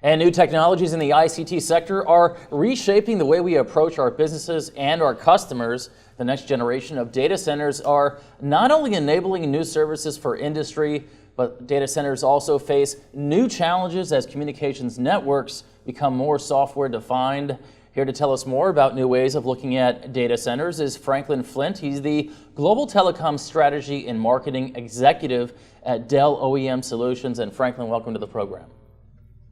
And new technologies in the ICT sector are reshaping the way we approach our businesses and our customers. The next generation of data centers are not only enabling new services for industry, but data centers also face new challenges as communications networks become more software defined. Here to tell us more about new ways of looking at data centers is Franklin Flint. He's the Global Telecom Strategy and Marketing Executive at Dell OEM Solutions. And Franklin, welcome to the program.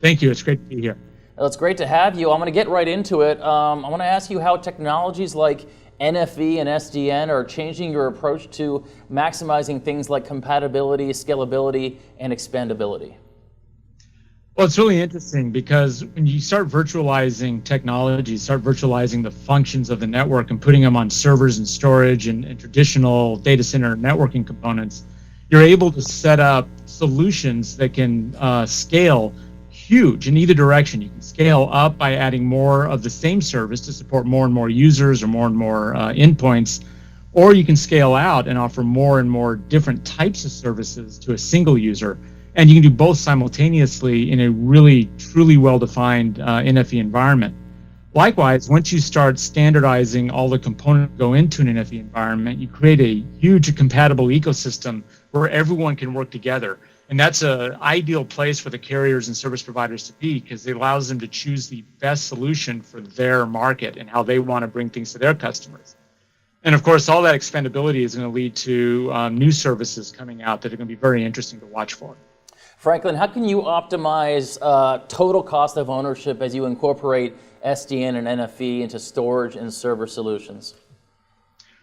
Thank you. It's great to be here. Well, it's great to have you. I'm going to get right into it. I want to ask you how technologies like NFV and SDN are changing your approach to maximizing things like compatibility, scalability, and expandability. Well, it's really interesting because when you start virtualizing technology, start virtualizing the functions of the network and putting them on servers and storage and traditional data center networking components, you're able to set up solutions that can scale huge in either direction. You can scale up by adding more of the same service to support more and more users or more endpoints, or you can scale out and offer more and more different types of services to a single user. And you can do both simultaneously in a really, truly well-defined NFV environment. Likewise, once you start standardizing all the components that go into an NFV environment, you create a huge compatible ecosystem where everyone can work together. And that's an ideal place for the carriers and service providers to be because it allows them to choose the best solution for their market and how they want to bring things to their customers. And of course, all that expandability is going to lead to new services coming out that are going to be very interesting to watch for. Franklin, how can you optimize total cost of ownership as you incorporate SDN and NFV into storage and server solutions?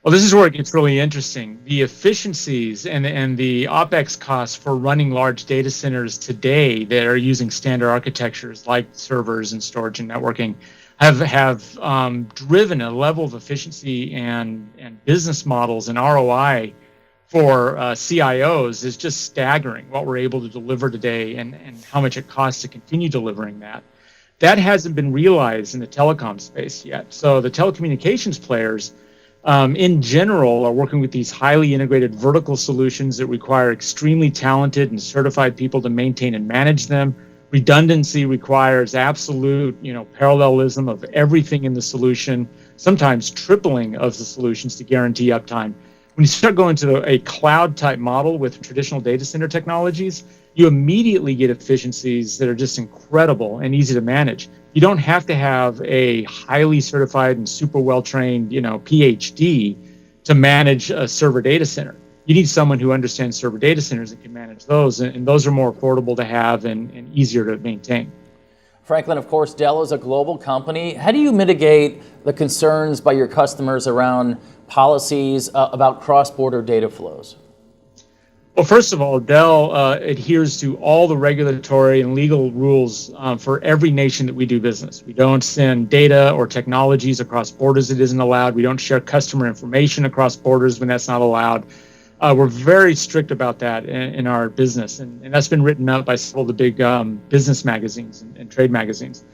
Well, this is where it gets really interesting. The efficiencies and the OpEx costs for running large data centers today that are using standard architectures like servers and storage and networking have driven a level of efficiency and business models and ROI for CIOs is just staggering what we're able to deliver today and how much it costs to continue delivering that. That hasn't been realized in the telecom space yet. So the telecommunications players in general are working with these highly integrated vertical solutions that require extremely talented and certified people to maintain and manage them. Redundancy requires absolute, parallelism of everything in the solution, sometimes tripling of the solutions to guarantee uptime. When you start going to a cloud type model with traditional data center technologies, you immediately get efficiencies that are just incredible and easy to manage. You don't have to have a highly certified and super well-trained, PhD to manage a server data center. You need someone who understands server data centers and can manage those, and those are more affordable to have and easier to maintain. Franklin, of course, Dell is a global company. How do you mitigate the concerns by your customers around policies about cross-border data flows? Well, first of all, Dell adheres to all the regulatory and legal rules for every nation that we do business. We don't send data or technologies across borders that isn't allowed. We don't share customer information across borders when that's not allowed. We're very strict about that in our business, and that's been written up by several of the big business magazines and trade magazines.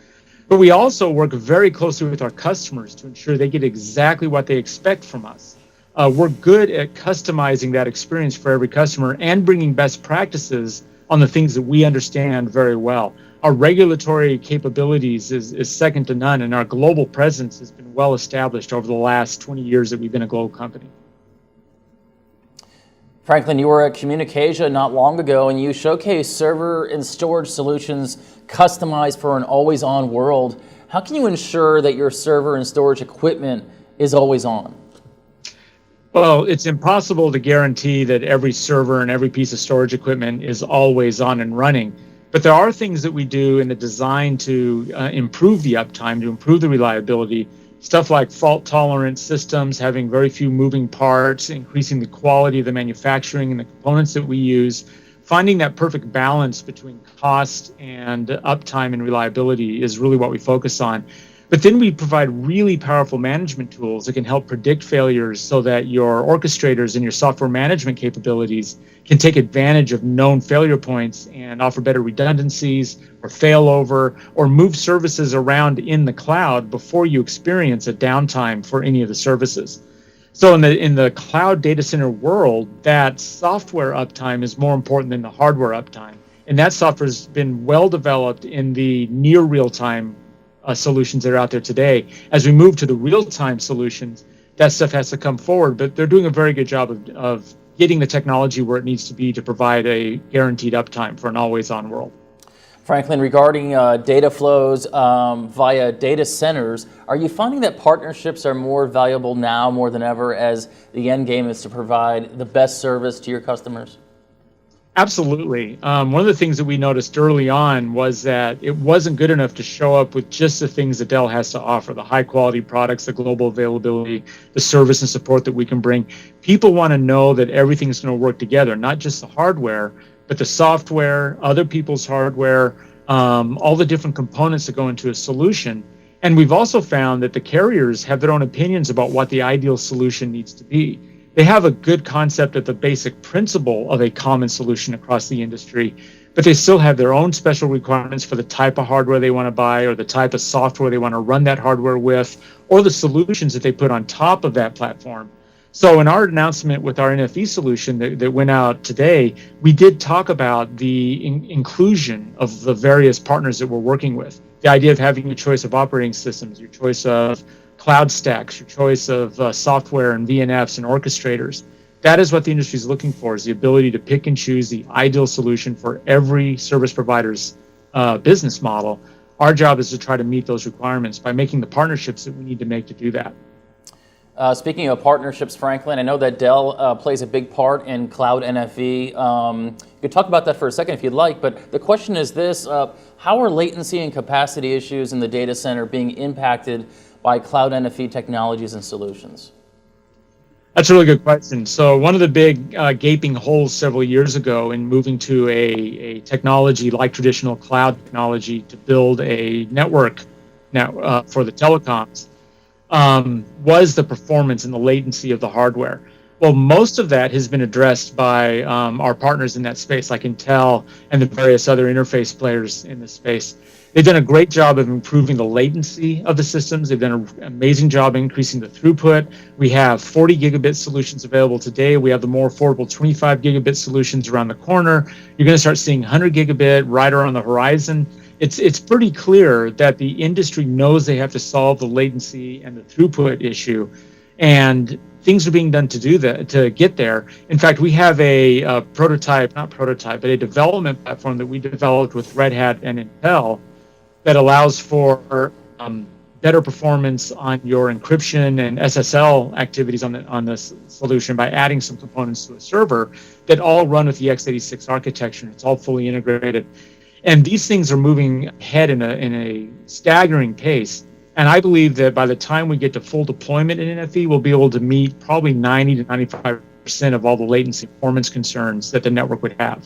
But we also work very closely with our customers to ensure they get exactly what they expect from us. We're good at customizing that experience for every customer and bringing best practices on the things that we understand very well. Our regulatory capabilities is second to none, and our global presence has been well established over the last 20 years that we've been a global company. Franklin, you were at Communicasia not long ago, and you showcased server and storage solutions customized for an always-on world. How can you ensure that your server and storage equipment is always on? Well, it's impossible to guarantee that every server and every piece of storage equipment is always on and running. But there are things that we do in the design to improve the uptime, to improve the reliability. Stuff like fault-tolerant systems, having very few moving parts, increasing the quality of the manufacturing and the components that we use. Finding that perfect balance between cost and uptime and reliability is really what we focus on. But then we provide really powerful management tools that can help predict failures so that your orchestrators and your software management capabilities can take advantage of known failure points and offer better redundancies or failover or move services around in the cloud before you experience a downtime for any of the services. So in the cloud data center world, that software uptime is more important than the hardware uptime. And that software has been well developed in the near real-time solutions that are out there today. As we move to the real-time solutions, that stuff has to come forward, but they're doing a very good job of getting the technology where it needs to be to provide a guaranteed uptime for an always-on world. Franklin, regarding data flows via data centers, are you finding that partnerships are more valuable now more than ever, as the end game is to provide the best service to your customers? Absolutely. One of the things that we noticed early on was that it wasn't good enough to show up with just the things that Dell has to offer, the high quality products, the global availability, the service and support that we can bring. People want to know that everything's going to work together, not just the hardware, but the software, other people's hardware, all the different components that go into a solution. And we've also found that the carriers have their own opinions about what the ideal solution needs to be. They have a good concept of the basic principle of a common solution across the industry, but they still have their own special requirements for the type of hardware they want to buy, or the type of software they want to run that hardware with, or the solutions that they put on top of that platform. So in our announcement with our NFE solution that went out today, we did talk about the inclusion of the various partners that we're working with. The idea of having your choice of operating systems, your choice of cloud stacks, your choice of software and VNFs and orchestrators. That is what the industry is looking for, is the ability to pick and choose the ideal solution for every service provider's business model. Our job is to try to meet those requirements by making the partnerships that we need to make to do that. Speaking of partnerships, Franklin, I know that Dell plays a big part in Cloud NFV. You could talk about that for a second if you'd like, but the question is this: how are latency and capacity issues in the data center being impacted by Cloud NFV technologies and solutions? That's a really good question. So one of the big gaping holes several years ago in moving to a technology like traditional cloud technology to build a network for the telecoms was the performance and the latency of the hardware. Well, most of that has been addressed by our partners in that space, like Intel and the various other interface players in this space. They've done a great job of improving the latency of the systems. They've done an amazing job increasing the throughput. We have 40 gigabit solutions available today. We have the more affordable 25 gigabit solutions around the corner. You're going to start seeing 100 gigabit right around the horizon. It's pretty clear that the industry knows they have to solve the latency and the throughput issue, and things are being done to do that, to get there. In fact, we have a a development platform that we developed with Red Hat and Intel that allows for better performance on your encryption and SSL activities on this solution by adding some components to a server that all run with the x86 architecture. It's all fully integrated. And these things are moving ahead in a staggering pace. And I believe that by the time we get to full deployment in NFE, we'll be able to meet probably 90 to 95% of all the latency performance concerns that the network would have.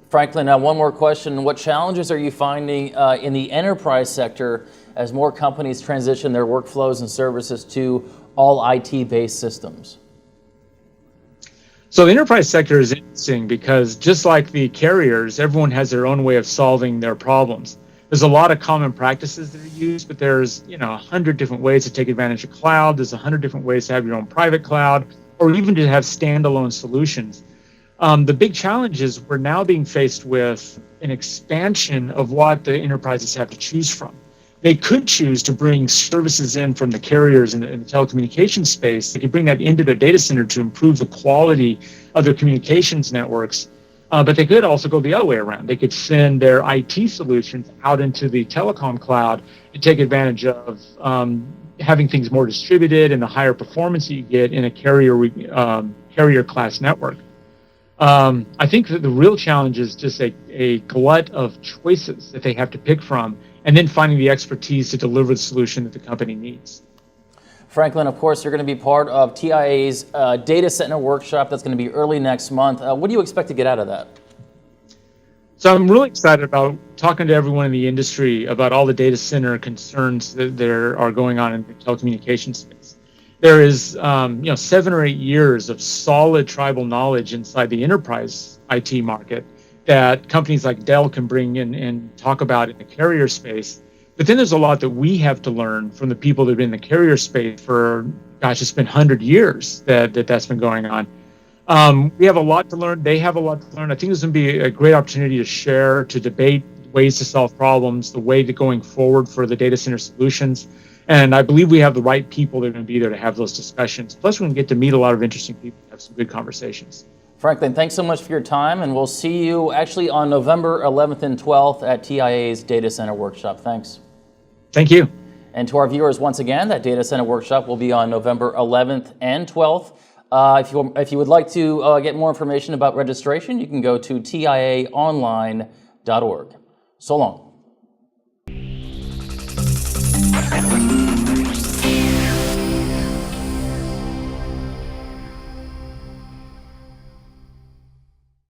Franklin, one more question. What challenges are you finding in the enterprise sector as more companies transition their workflows and services to all IT-based systems? So the enterprise sector is interesting because just like the carriers, everyone has their own way of solving their problems. There's a lot of common practices that are used, but there's 100 different ways to take advantage of cloud. There's 100 different ways to have your own private cloud, or even to have standalone solutions. The big challenge is we're now being faced with an expansion of what the enterprises have to choose from. They could choose to bring services in from the carriers in the telecommunications space. They could bring that into their data center to improve the quality of their communications networks. But they could also go the other way around. They could send their IT solutions out into the telecom cloud to take advantage of having things more distributed and the higher performance that you get in a carrier class network. I think that the real challenge is just a glut of choices that they have to pick from, and then finding the expertise to deliver the solution that the company needs. Franklin, of course, you're going to be part of TIA's Data Center Workshop that's going to be early next month. What do you expect to get out of that? So I'm really excited about talking to everyone in the industry about all the data center concerns that there are going on in the telecommunications space. There is 7 or 8 years of solid tribal knowledge inside the enterprise IT market that companies like Dell can bring in and talk about in the carrier space. But then there's a lot that we have to learn from the people that have been in the carrier space for, it's been 100 years that's been going on. We have a lot to learn. They have a lot to learn. I think this is going to be a great opportunity to share, to debate ways to solve problems, the way to going forward for the data center solutions. And I believe we have the right people that are going to be there to have those discussions. Plus, we can get to meet a lot of interesting people and have some good conversations. Franklin, thanks so much for your time, and we'll see you actually on November 11th and 12th at TIA's Data Center Workshop. Thanks. Thank you. And to our viewers, once again, that Data Center Workshop will be on November 11th and 12th. If you would like to get more information about registration, you can go to tiaonline.org. So long.